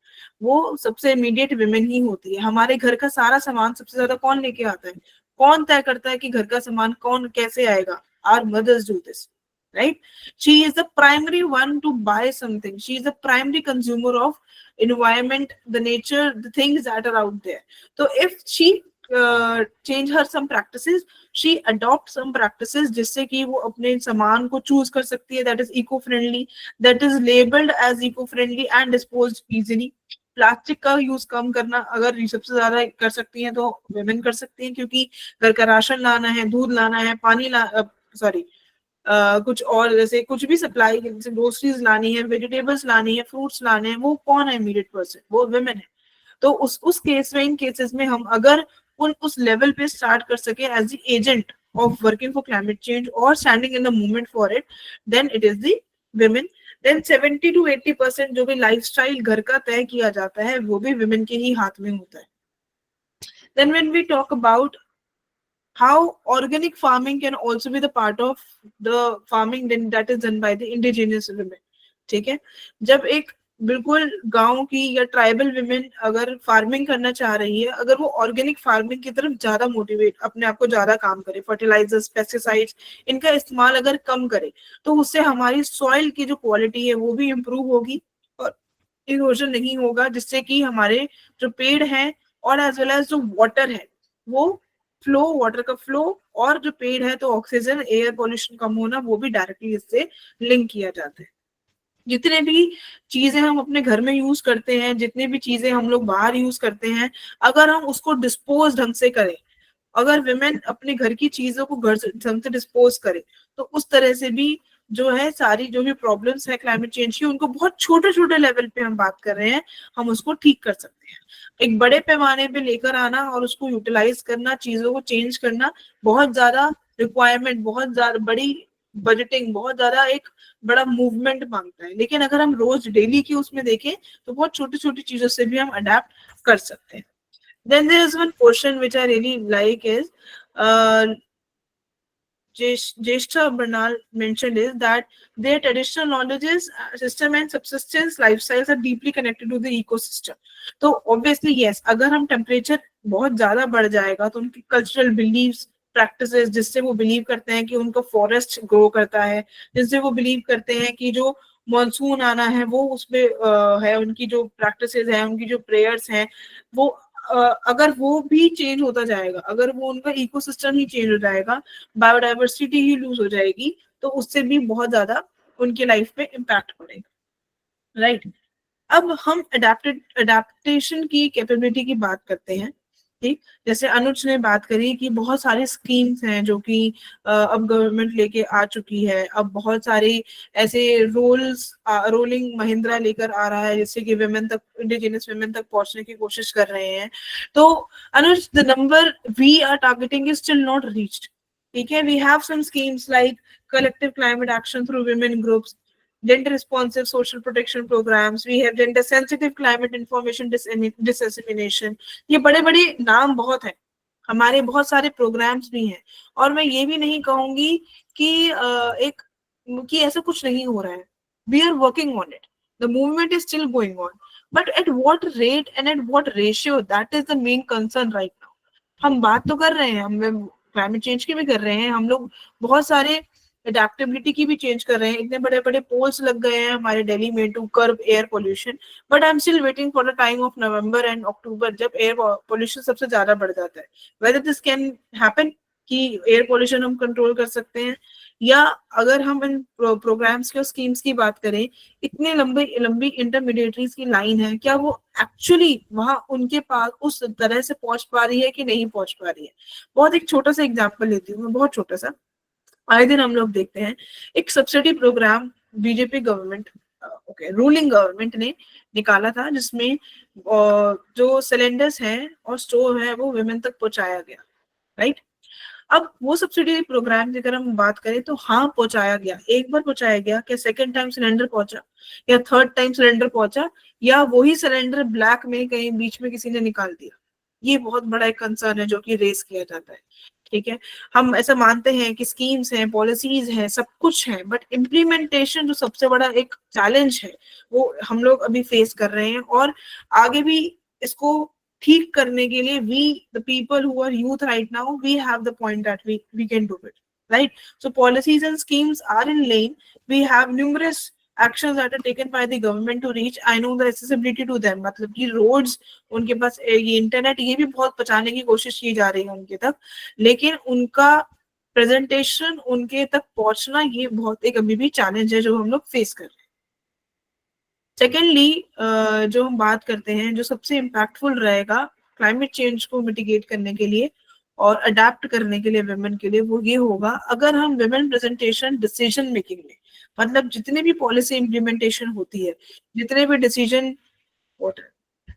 वो सबसे इमीडिएट women ही होती है। हमारे घर का सारा सामान सबसे ज्यादा कौन लेके आता है, कौन तय करता है कि घर का सामान कौन कैसे आएगा? Our mothers do this, right? She is the primary one to buy something. She is the primary consumer of environment, the nature, the things that are out there. So if she change her some practices, she adopt some practices जिससे कि वो अपने सामान को choose कर सकती है that is eco-friendly, that is labeled as eco-friendly and disposed easily. Plastic का यूज कम करना अगर सबसे ज्यादा कर सकती हैं तो वुमेन कर सकती हैं, क्योंकि घर का राशन लाना है, दूध लाना है, पानी कुछ और जैसे कुछ भी सप्लाई, जैसे ग्रोसरीज लानी है, वेजिटेबल्स लानी है, फ्रूट्स लाने हैं, वो कौन है इमीडिएट पर्सन? वो वुमेन है। तो उस केस में, इन केसेस में हम अगर उस लेवल पे स्टार्ट कर सके as the agent of working for climate change और standing in the movement for it, then it is the women. Then 70 to 80% जो भी लाइफस्टाइल घर का तय किया जाता है वो भी वुमेन के ही हाथ में होता है। Then when we talk about how organic farming can also be the part of the farming then that is done by the indigenous women, ठीक है? जब एक बिल्कुल गांव की या ट्राइबल विमेन अगर फार्मिंग करना चाह रही है, अगर वो ऑर्गेनिक फार्मिंग की तरफ ज्यादा मोटिवेट, अपने आप को ज्यादा काम करे, फर्टिलाइजर्स, पेस्टिसाइड्स इनका इस्तेमाल अगर कम करे, तो उससे हमारी सॉइल की जो क्वालिटी है वो भी इम्प्रूव होगी और इरोजन नहीं होगा, जिससे कि हमारे जो पेड़ हैं और एज वेल एज जो वाटर है वो फ्लो, वाटर का फ्लो, और जो पेड़ है तो ऑक्सीजन, एयर पॉल्यूशन कम होना, वो भी डायरेक्टली इससे लिंक किया जाता है। जितने भी चीजें हम अपने घर में यूज करते हैं, जितने भी चीजें हम लोग बाहर यूज करते हैं, अगर हम उसको डिस्पोज ढंग से करें, अगर विमेन अपने घर की चीजों को घर से ढंग से डिस्पोज करे, तो उस तरह से भी जो है सारी जो भी प्रॉब्लम्स है क्लाइमेट चेंज की, उनको बहुत छोटे छोटे लेवल पे हम बात कर रहे हैं, हम उसको ठीक कर सकते हैं। एक बड़े पैमाने पे लेकर आना और उसको यूटिलाइज करना, चीजों को चेंज करना बहुत ज्यादा रिक्वायरमेंट, बहुत ज्यादा बड़ी बजटिंग बहुत ज्यादा एक बड़ा मूवमेंट मांगता है, लेकिन अगर हम रोज डेली की उसमें देखें तो बहुत छोटी छोटी चीजों से भी हम अडेप्ट कर सकते हैं. Then there is one question which I really like is Jeshta Bernal mentioned is that their traditional knowledges, system and subsistence lifestyles are deeply connected to the ecosystem. तो obviously yes, अगर हम temperature बहुत ज्यादा बढ़ जाएगा तो उनकी cultural beliefs, practices जिससे वो believe करते हैं कि उनका forest grow करता है, जिससे वो believe करते हैं कि जो मॉनसून आना है वो उसमें है, उनकी जो प्रैक्टिसेस हैं, उनकी जो प्रेयर्स हैं, वो अगर वो भी चेंज होता जाएगा, अगर वो उनका इकोसिस्टम ही चेंज हो जाएगा, बायोडाइवर्सिटी ही लूज हो जाएगी, तो उससे भी बहुत ज्यादा उनकी लाइफ पे इम्पैक्ट पड़ेगा. राइट. अब हम अडेप्टेशन की कैपेबिलिटी की बात करते हैं. ठीक, जैसे अनुज ने बात करी कि बहुत सारे स्कीम्स हैं जो कि अब गवर्नमेंट लेके आ चुकी है. अब बहुत सारे ऐसे रोलिंग महिंद्रा लेकर आ रहा है जिससे कि विमेन तक, इंडिजिनियस विमेन तक पहुंचने की कोशिश कर रहे हैं. तो Anuj, the number we are targeting is still not reached. ठीक है, we have some schemes like collective climate action through women groups, gender responsive social protection programs, we have gender sensitive climate information dissemination. ये बड़े बड़े नाम बहुत हैं, हमारे बहुत सारे प्रोग्राम्स भी हैं. और मैं ये भी नहीं कहूंगी कि ऐसा कुछ नहीं हो रहा है. We are working on it. The movement is still going on. But at what rate and at what ratio, that is the main concern right now. हम बात तो कर रहे हैं, हम क्लाइमेट चेंज की भी कर रहे हैं, हम लोग बहुत सारे अडेप्टेबिलिटी की भी चेंज कर रहे हैं, इतने बड़े बड़े पोल्स लग गए हैं हमारे दिल्ली में to curb air pollution. But I am still waiting for the time of November and October जब एयर पोल्यूशन सबसे ज्यादा बढ़ जाता है. वेदर दिस कैन हैपन कि एयर पोल्यूशन हम कंट्रोल कर सकते हैं, या अगर हम इन प्रोग्राम्स के स्कीम्स की बात करें, इतने लंबी इंटरमीडिएटरीज की लाइन है, क्या वो एक्चुअली वहां उनके पास उस तरह से पहुंच पा रही है कि नहीं पहुंच पा रही है. बहुत एक छोटा सा एग्जाम्पल लेती हूँ मैं, बहुत छोटा सा. आए दिन हम लोग देखते हैं एक subsidy programme BJP government, ruling government ने निकाला था, जिसमें जो सिलेंडर्स हैं और स्टोव है वो विमेन तक पहुंचाया गया. राइट. अब वो सब्सिडी प्रोग्राम की अगर हम बात करें तो हाँ पहुंचाया गया, एक बार पहुंचाया गया, क्या सेकंड टाइम सिलेंडर पहुंचा, या थर्ड टाइम सिलेंडर पहुंचा, या वही सिलेंडर ब्लैक में कहीं बीच में किसी ने निकाल दिया. ये बहुत बड़ा एक कंसर्न है जो कि रेस किया जाता है. ठीक है, हम ऐसा मानते हैं कि स्कीम्स हैं, पॉलिसीज हैं, सब कुछ है, बट इम्प्लीमेंटेशन जो सबसे बड़ा एक चैलेंज है वो हम लोग अभी फेस कर रहे हैं. और आगे भी इसको ठीक करने के लिए we the people who are youth right now, we have the point that we can do it. Right. So policies and schemes are in lane. We have numerous actions that are taken by the government to reach. I know the accessibility to them, मतलब कि roads, उनके पास ये internet, ये भी बहुत पहुंचाने की कोशिश की जा रही है उनके तक, लेकिन उनका प्रेजेंटेशन उनके तक पहुंचना ये बहुत एक अभी भी चैलेंज है जो हम लोग फेस कर रहे हैं. सेकेंडली, जो हम बात करते हैं जो सबसे इम्पैक्टफुल रहेगा क्लाइमेट चेंज को मिटिगेट करने के लिए और अडेप्ट करने के लिए विमेन के लिए, वो ये होगा अगर हम विमेन प्रेजेंटेशन डिसीजन मेकिंग में, मतलब जितने भी पॉलिसी इम्प्लीमेंटेशन होती है, जितने भी डिसीजन,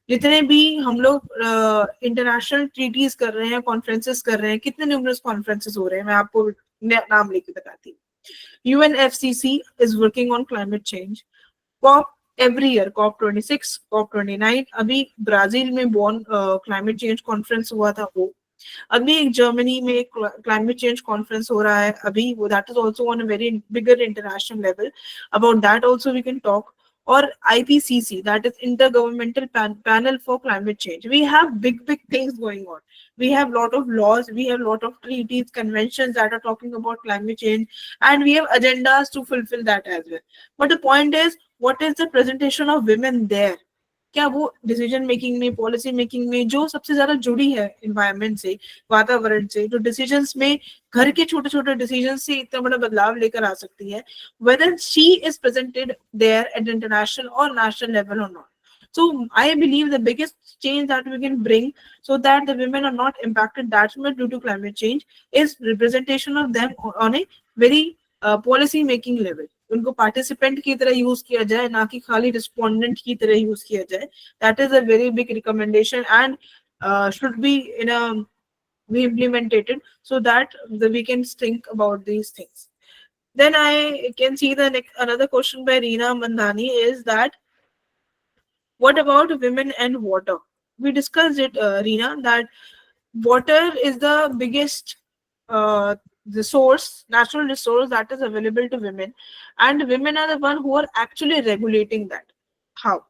जितने भी हम लोग इंटरनेशनल ट्रीटीज कर रहे हैं, कॉन्फ्रेंसेस कर रहे हैं, कितने न्यूमरस कॉन्फ्रेंसेस हो रहे हैं, मैं आपको नाम लेके बताती हूँ. UNFCCC is working on climate change. COP every year, COP26, COP29, अभी ब्राजील में बॉन क्लाइमेट चेंज कॉन्फ्रेंस हुआ था वो, अभी एक जर्मनी में एक क्लाइमेट चेंज कॉन्फ्रेंस हो रहा है अभी, वो that is also on a very bigger international level. About that also we can talk. Or IPCC, that is Intergovernmental Panel for Climate Change. We have big things going on. We have lot of laws, we have lot of treaties, conventions that are talking about climate change, and we have agendas to fulfill that as well. But the point is, what is the presentation of women there? क्या वो decision making में, policy making में, जो सबसे ज्यादा जुड़ी है environment से, वातावरण से, जो डिसीजंस में घर के छोटे छोटे डिसीजन से इतना बड़ा बदलाव लेकर आ सकती है, whether she is presented there at international or national level or not. So I believe the biggest change that we can bring so that the women are not impacted that much due to climate change is representation of them on a very policy making level. उनको participant की तरह use किया जाए, ना कि खाली respondent की तरह यूज किया जाए. That is a very big recommendation and should be in a be implemented so that we can think about these things. Then I can see the next, another question by Reena Mandani is that what about women and water? We discussed it, Reena, that water is the biggest resource, natural resource that is available to women, and women are the one who are actually regulating that. How?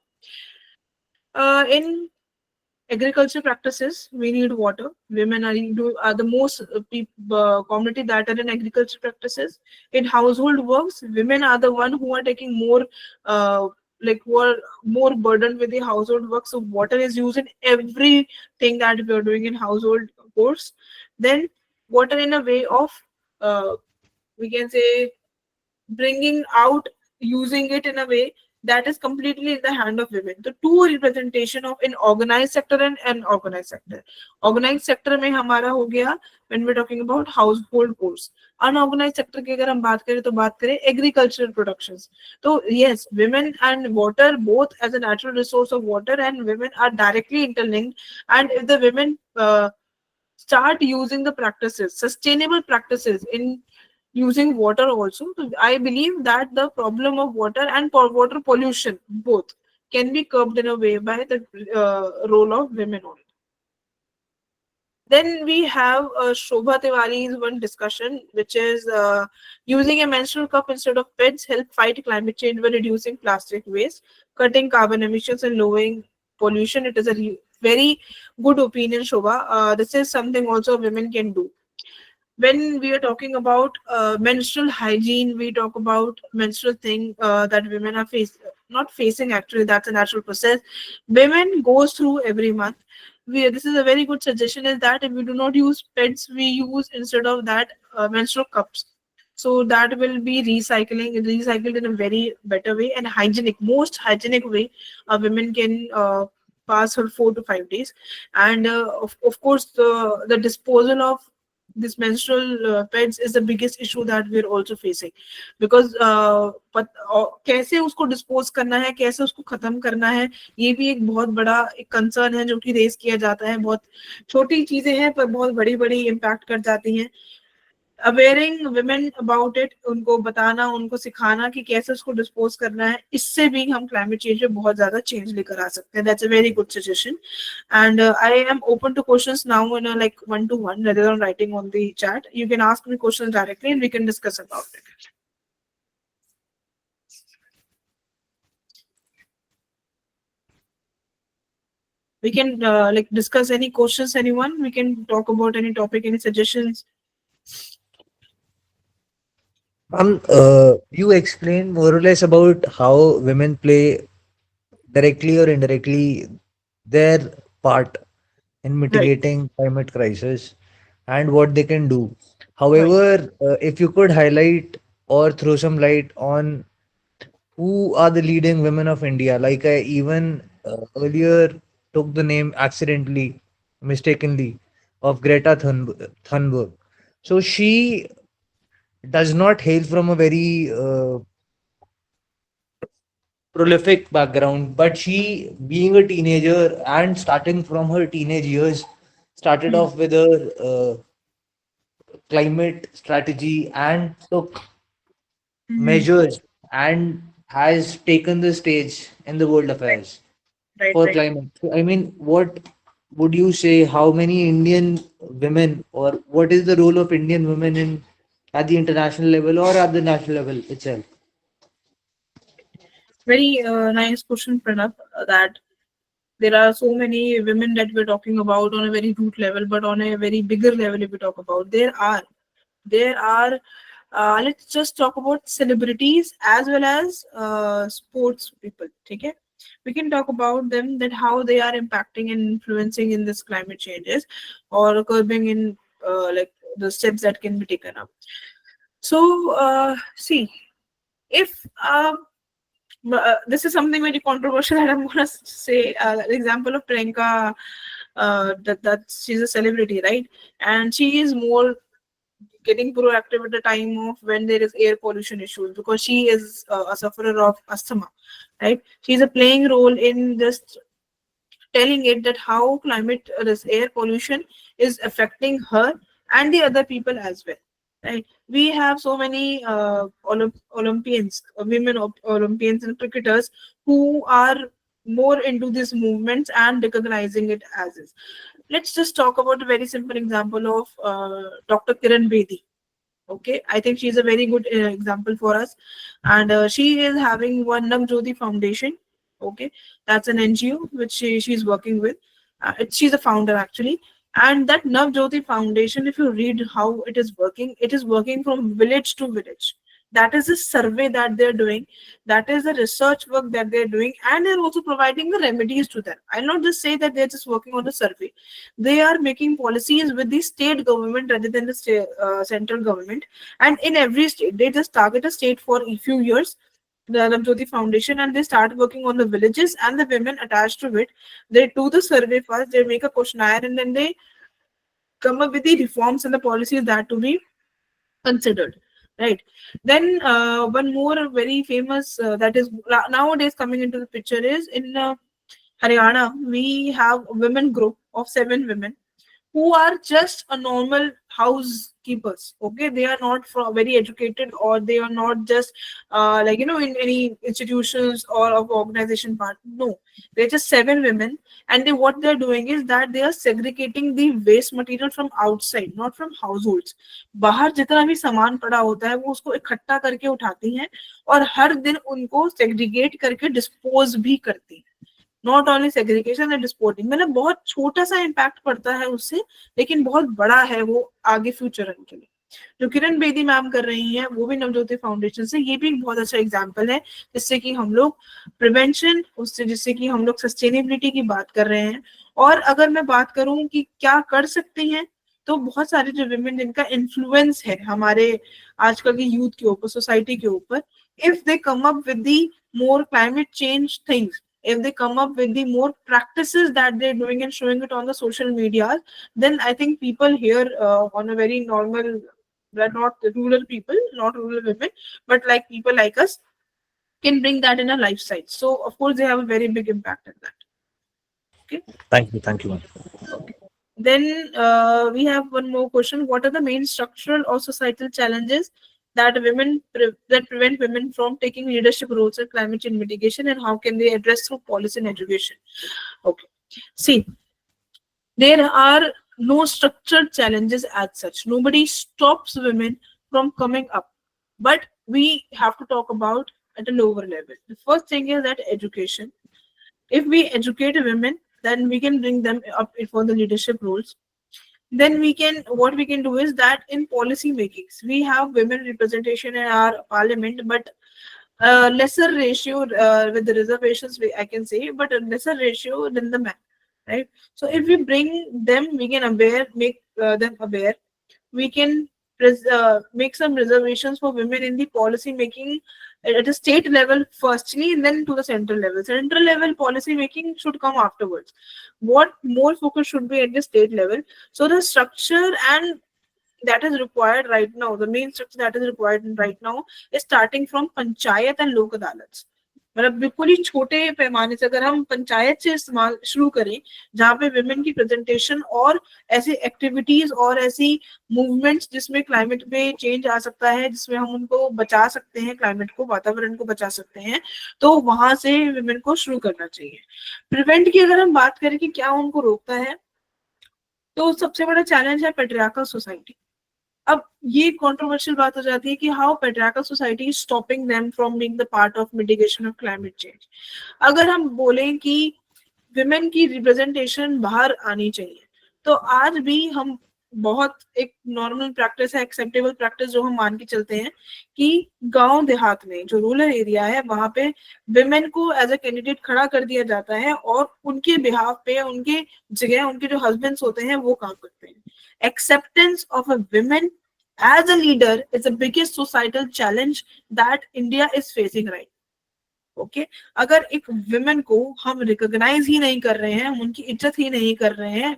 In agriculture practices, we need water. Women are the most community that are in agriculture practices. In household works, women are the one who are taking more who are more burdened with the household work. So water is used in everything that we are doing in household chores. Then water in a way of uh, we can say bringing out, using it in a way that is completely in the hand of women. The two representation of in organized sector and unorganized sector. Organized sector में हमारा हो गया when we're talking about household chores. Unorganized sector की अगर हम बात करें तो बात करें agricultural productions. So yes, women and water both as a natural resource of water and women are directly interlinked. And if the women start using the practices, sustainable practices in using water also, so I believe that the problem of water and water pollution both can be curbed in a way by the role of women only. Then we have Shobha Tiwari's one discussion, which is using a menstrual cup instead of PETs help fight climate change by reducing plastic waste, cutting carbon emissions, and lowering pollution. It is a very good opinion, Shobha. This is something also women can do. When we are talking about menstrual hygiene, we talk about menstrual thing that women are not facing actually, that's a natural process. Women goes through every month. This is a very good suggestion is that if we do not use pets, we use instead of that menstrual cups. So that will be recycled in a very better way and hygienic, most hygienic way women can pass her 4 to 5 days. And of course, the disposal of this menstrual pads is the biggest issue that we are also facing because कैसे उसको dispose करना है, कैसे उसको खत्म करना है, ये भी एक बहुत बड़ा एक कंसर्न है जो कि रेस किया जाता है. बहुत छोटी चीजें हैं पर बहुत बड़ी बड़ी इम्पैक्ट कर जाती हैं. अवेयरिंग विमेन अबाउट इट, उनको बताना, उनको सिखाना कि कैसे उसको डिस्पोज करना है, इससे भी हम क्लाइमेट चेंज में बहुत ज्यादा चेंज लेकर आ सकते हैं. That's a very good suggestion and I am open to questions now in a like one to one rather than writing on the chat. You can ask me questions directly and we can discuss about it. We can like discuss any questions, anyone. We can talk about any topic, any suggestions. You explained more or less about how women play directly or indirectly their part in mitigating climate crisis and what they can do. However, if you could highlight or throw some light on who are the leading women of India, like I even earlier took the name accidentally, mistakenly, of Greta Thunberg. So she does not hail from a very prolific background, but she, being a teenager and starting from her teenage years, started off with her climate strategy and took measures and has taken the stage in the world affairs for climate. So, I mean, what would you say? How many Indian women, or what is the role of Indian women in at the international level or at the national level itself? Very nice question, Pranab. That there are so many women that we're talking about on a very root level, but on a very bigger level, if we talk about, there are. Let's just talk about celebrities as well as sports people. Okay, we can talk about them, that how they are impacting and influencing in this climate changes or curbing in like the steps that can be taken up. So see, if this is something very controversial that I'm gonna say. The example of Priyanka, that she's a celebrity, right? And she is more getting proactive at the time of when there is air pollution issues because she is a sufferer of asthma, right? She's a playing role in just telling it that how climate, this air pollution is affecting her and the other people as well. right? We have so many Olympians, Olympians and cricketers who are more into these movements and recognizing it as is. Let's just talk about a very simple example of Dr. Kiran Bedi. Okay, I think she's a very good example for us, and she is having one Navjyoti Foundation. Okay, that's an NGO which she's working with. She's a founder actually, and that Navjyoti Foundation, if you read how it is working from village to village. That is a survey that they're doing. That is the research work that they're doing, and they're also providing the remedies to them. I'll not just say that they're just working on the survey. They are making policies with the state government rather than the central government. And in every state, they just target a state for a few years, the Navjyoti Foundation, and they start working on the villages and the women attached to it. They do the survey first, they make a questionnaire, and then they come up with the reforms and the policies that to be considered. Right. Then one more very famous that is nowadays coming into the picture is in Haryana. We have a women group of 7 women who are just a normal housekeepers. Okay, they are not very educated, or they are not just like in any institutions or of organization part. No, they're just 7 women, and what they're doing is that they are segregating the waste material from outside, not from households. बाहर जितना भी सामान पड़ा होता है वो उसको इकट्ठा करके उठाती हैं और हर दिन उनको सेग्रीगेट करके डिस्पोज भी करती हैं. नॉट ओनली सेग्रीगेशन एंड डिस्पोर्टिंग, मतलब बहुत छोटा सा इम्पैक्ट पड़ता है उससे, लेकिन बहुत बड़ा है वो आगे फ्यूचर के लिए. जो किरण बेदी मैम कर रही हैं वो भी नवज्योति फाउंडेशन से, ये भी एक बहुत अच्छा एग्जांपल है जिससे कि हम लोग प्रिवेंशन, उससे जिससे कि हम लोग सस्टेनेबिलिटी की बात कर रहे हैं. और अगर मैं बात करूं कि क्या कर सकती हैं, तो बहुत सारे जो विमेन जिनका इन्फ्लुएंस है हमारे आजकल के यूथ के ऊपर, सोसाइटी के ऊपर, if they come up with the more climate change things, if they come up with the more practices that they're doing and showing it on the social media, then I think people here on a very normal, not rural people, not rural women, but like people like us, can bring that in a lifestyle. So of course they have a very big impact in that. Okay. Thank you, ma'am. Okay. Then we have one more question. What are the main structural or societal challenges that prevent women from taking leadership roles in climate change mitigation, and how can they address through policy and education? Okay. See, there are no structured challenges as such. Nobody stops women from coming up, but we have to talk about at a lower level. The first thing is that education. If we educate women, then we can bring them up for the leadership roles. Then what we can do is that in policy makings, we have women representation in our parliament, but lesser ratio with the reservations, I can say, but a lesser ratio than the men, right? So if we bring them, we can make them aware. We can make some reservations for women in the policy making at a state level firstly, and then to the central level. Central level policy making should come afterwards. What more focus should be at the state level? So the structure and that is required right now, the main structure that is required right now is starting from panchayat and lok adalats. मतलब बिल्कुल ही छोटे पैमाने से अगर हम पंचायत से इस्तेमाल शुरू करें, जहाँ पे विमेन की प्रेजेंटेशन और ऐसी एक्टिविटीज और ऐसी मूवमेंट्स जिसमें क्लाइमेट पे चेंज आ सकता है, जिसमें हम उनको बचा सकते हैं, क्लाइमेट को, वातावरण को बचा सकते हैं, तो वहां से विमेन को शुरू करना चाहिए. प्रिवेंट की अगर हम बात करें कि क्या उनको रोकता है, तो सबसे बड़ा चैलेंज है पेट्रियार्कल सोसाइटी. अब ये कंट्रोवर्शियल बात हो जाती है कि how patriarchal society is stopping them from being the part of mitigation of climate change. अगर हम बोलें कि विमेन की रिप्रेजेंटेशन बाहर आनी चाहिए, तो आज भी हम बहुत एक नॉर्मल प्रैक्टिस है, एक्सेप्टेबल प्रैक्टिस जो हम मान के चलते हैं कि गांव देहात में जो रूरल एरिया है वहां पे विमेन को एज अ कैंडिडेट खड़ा कर दिया जाता है और उनके बिहाफ पे उनके जगह उनके जो हस्बैंड्स होते हैं वो काम करते हैं. Acceptance of a woman as a leader is the biggest societal challenge that India is facing right. Okay, अगर एक women को हम recognize ही नहीं कर रहे हैं, हम उनकी इज्जत ही नहीं कर रहे हैं,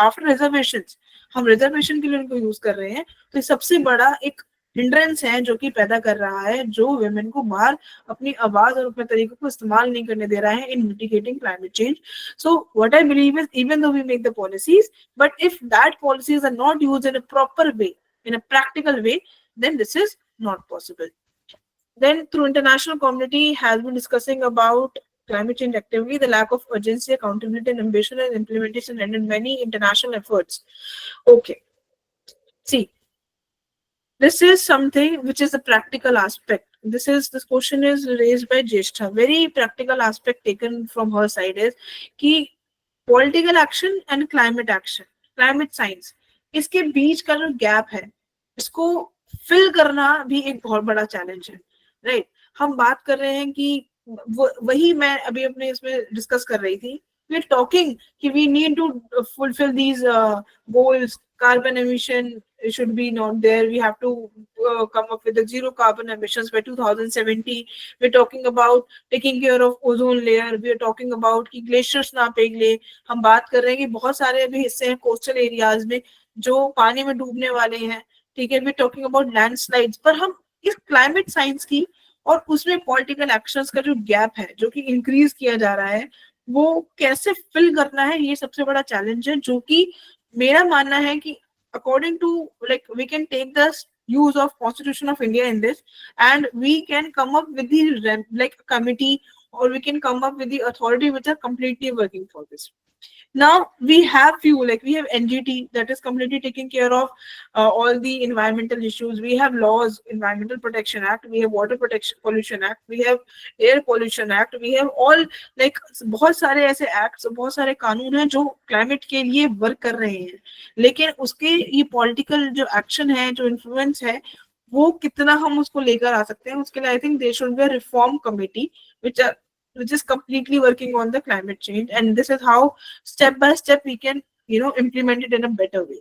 after reservations हम reservation के लिए उनको यूज कर रहे हैं, तो सबसे बड़ा एक हिंड्रेंस है जो कि पैदा कर रहा है, जो women को बाहर अपनी आवाज और अपने तरीकों को इस्तेमाल नहीं करने दे रहा है in mitigating climate change. So what I believe is, even though we make the policies, but if that policies are not used in a proper way, in a practical way, then this is not possible. Then through international community has been discussing about climate change actively, the lack of urgency, accountability, and ambition and implementation and in many international efforts. Okay. See, this is something which is a practical aspect. This question is raised by Jeshta. Very practical aspect taken from her side is कि political action and climate action, climate science, इसके बीच का जो gap है इसको fill करना भी एक बहुत बड़ा चैलेंज है, राइट? हम बात कर रहे हैं कि वही मैं अभी अपने इसमें डिस्कस कर रही थी, we are talking कि we need to fulfill these goals, carbon emission should be not there, we have to come up with the zero carbon emissions by 2070, we're talking about taking care of ozone layer, we are talking about कि glaciers ना पिघले, हम बात कर रहे हैं कि बहुत सारे अभी हिस्से हैं coastal areas में जो पानी में डूबने वाले हैं, ठीक है, we're talking about landslides, पर हम इस climate science की और उसमें पॉलिटिकल एक्शंस का जो गैप है जो कि इंक्रीज किया जा रहा है वो कैसे फिल करना है, ये सबसे बड़ा चैलेंज है, जो कि मेरा मानना है कि according to like we can take the use of constitution of India in this and we can come up with the like committee or we can come up with the authority which are completely working for this. Now we have few, like we have NGT that is completely taking care of all the environmental issues. We have laws, Environmental Protection Act, we have Water Protection Pollution Act, we have Air Pollution Act, we have all like बहुत सारे ऐसे acts, बहुत सारे कानून हैं जो climate के लिए work कर रहे हैं, लेकिन उसके ये political जो action है, जो influence है, वो कितना हम उसको लेकर आ सकते हैं, उसके लिए I think there should be a reform committee which is completely working on the climate change, and this is how step by step we can implement it in a better way.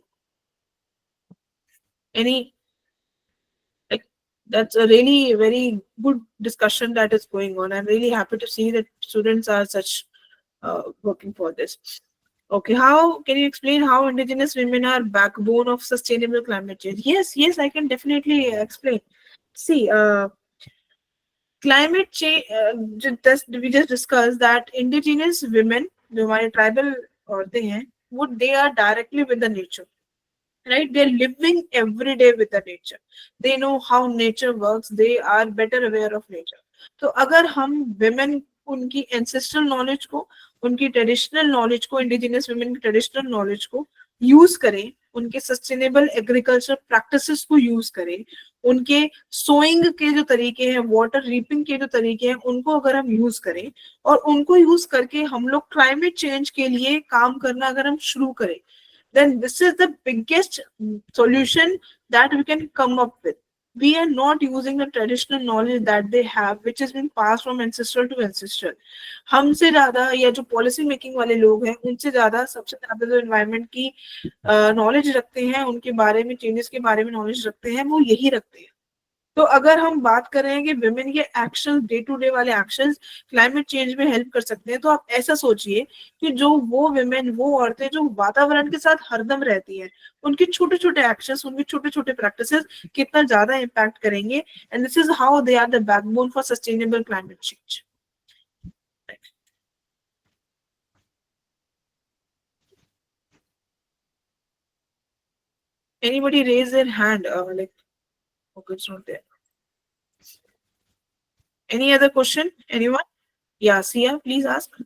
That's a really very good discussion that is going on. I'm really happy to see that students are such working for this. Okay, how can you explain how indigenous women are backbone of sustainable climate change? Yes, I can definitely explain. See, climate change, we just discussed that indigenous women, जो हमारे tribal औरतें हैं, they are directly with the nature, right? They're living every day with the nature. They know how nature works. They are better aware of nature. तो अगर हम women उनकी ancestral knowledge को, उनकी traditional knowledge को, indigenous women की traditional knowledge को use करें, उनके सस्टेनेबल एग्रीकल्चर प्रैक्टिसेस को यूज करें, उनके सोइंग के जो तरीके हैं, वाटर रीपिंग के जो तरीके हैं, उनको अगर हम यूज करें और उनको यूज करके हम लोग क्लाइमेट चेंज के लिए काम करना अगर हम शुरू करें, then this is the biggest solution that we can come up with. We are not using the traditional knowledge that they have, which has been passed from ancestral to ancestral. हमसे ज्यादा या जो पॉलिसी मेकिंग वाले लोग हैं उनसे ज्यादा सबसे ज्यादा जो एनवायरनमेंट की नॉलेज रखते हैं, उनके बारे में चेंजेस के बारे में नॉलेज रखते हैं, वो यही रखते हैं. तो अगर हम बात कर रहे हैं कि विमेन के एक्शन, डे टू डे वाले एक्शंस क्लाइमेट चेंज में हेल्प कर सकते हैं, तो आप ऐसा सोचिए कि जो वो विमेन, वो औरतें जो वातावरण के साथ हरदम रहती हैं, उनके छोटे छोटे एक्शंस, उनके छोटे छोटे प्रैक्टिसेस कितना ज्यादा इम्पैक्ट करेंगे, and this is how they are the backbone for sustainable climate change. Anybody raise their hand? Okay, it's not there. Any other question? Anyone? Yeah, Sia, please ask.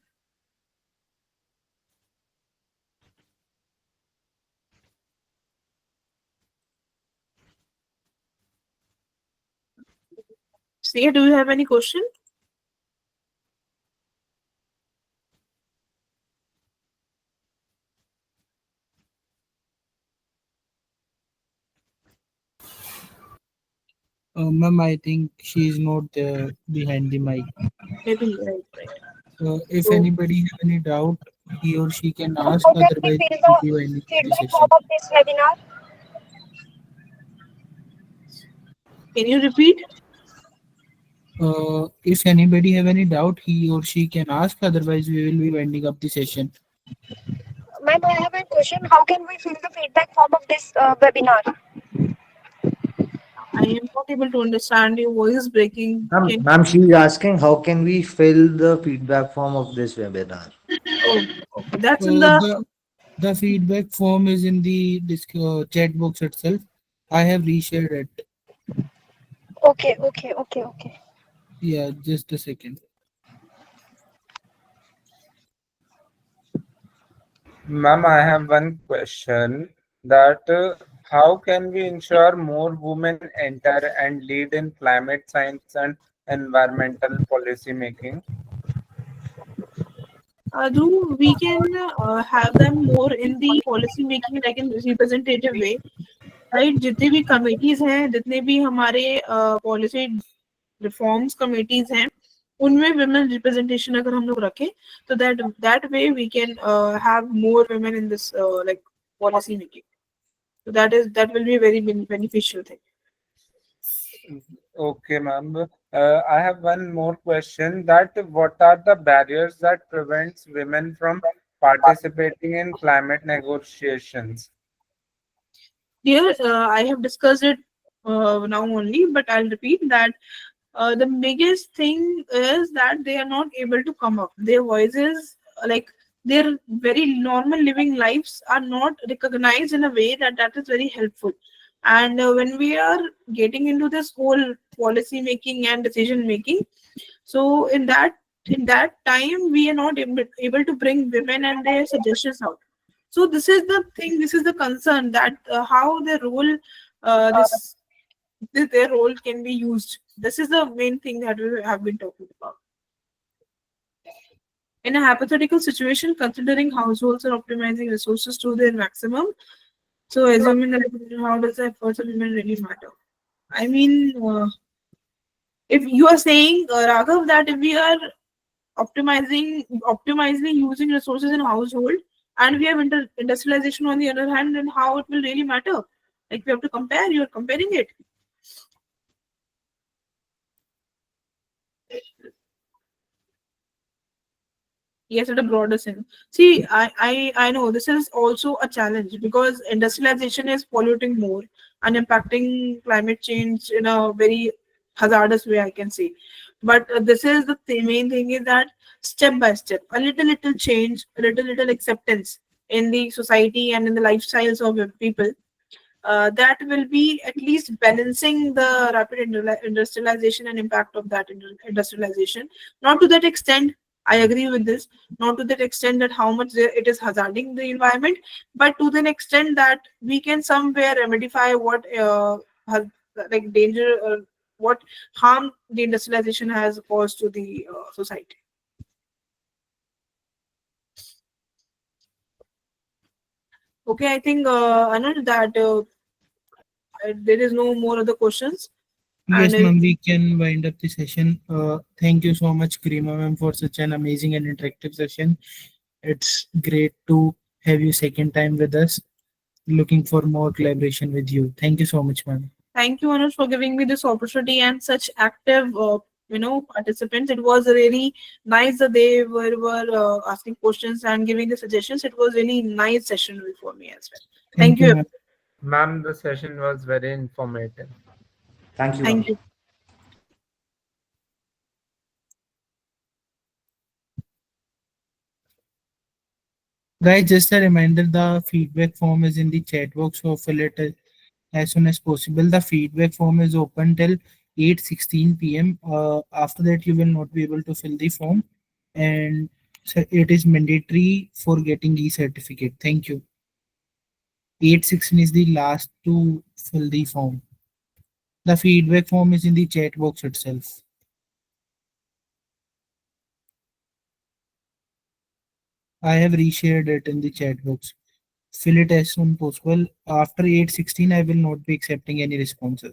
Sia, do you have any question? Ma'am, I think she is not there behind the mic. Maybe, right. If So- anybody have any doubt, he or she can ask. How can we Otherwise, fill we will the end the feedback session. form of this webinar? Can you repeat? If anybody have any doubt, he or she can ask. Otherwise, we will be winding up the session. Ma'am, I have a question. How can we fill the feedback form of this webinar? I am not able to understand. Your voice is breaking. Can- Ma'am, she is asking how can we fill the feedback form of this webinar? okay. That's in the The feedback form is in the chat box itself. I have reshared it. Okay, okay, okay, okay. Yeah, just a second. Ma'am, I have one question that how can we ensure more women enter and lead in climate science and environmental policy making? Do we can have them more in the policy making, like in representative way, right? जितने भी committees हैं, जितने भी हमारे policy reforms committees हैं, उनमें women representation अगर हम लोग रखें, तो that way we can have more women in this like policy making. So that will be a very beneficial thing. Okay, ma'am. I have one more question that what are the barriers that prevents women from participating in climate negotiations? Here, I have discussed it now only, but I'll repeat that the biggest thing is that they are not able to come up. Their voices, like their very normal living lives, are not recognized in a way that is very helpful. And when we are getting into this whole policy making and decision making, so in that time we are not able to bring women and their suggestions out. So this is the thing, this is the concern, that how their role their role can be used. This is the main thing that we have been talking about. In a hypothetical situation, considering households are optimizing resources to their maximum, so assuming that how does the efforts of women really matter? I mean, if you are saying, Raghav, that if we are optimizing using resources in household, and we have industrialization on the other hand, then how it will really matter? Like we have to compare, you're comparing it. Yes, at a broader sense. See, I know this is also a challenge because industrialization is polluting more and impacting climate change in a very hazardous way, I can say. But this is the main thing, is that step by step, a little change, a little acceptance in the society and in the lifestyles of people, that will be at least balancing the rapid industrialization and impact of that industrialization. Not to that extent, I agree with this, not to that extent that how much it is hazarding the environment, but to the extent that we can somewhere remedify what has like danger, what harm the industrialization has caused to the society. Okay, I think Anand, that there is no more other questions. Yes, And ma'am, we can wind up the session. Thank you so much, Karima ma'am, for such an amazing and interactive session. It's great to have you second time with us. Looking for more collaboration with you. Thank you so much, ma'am. thank you, Anuj, for giving me this opportunity and such active, participants. It was really nice that they were asking questions and giving the suggestions. It was really nice session for me as well. Thank you. ma'am. Ma'am, the session was very informative. Thank you, Thank ma'am. you. Guys, just a reminder, the feedback form is in the chat box, so fill it as soon as possible. The feedback form is open till 8:16 p.m. After that, you will not be able to fill the form, and so it is mandatory for getting e-certificate. Thank you. 8:16 is the last to fill the form. The feedback form is in the chat box itself. I have reshared it in the chat box. Fill it as soon possible. After 8:16, I will not be accepting any responses.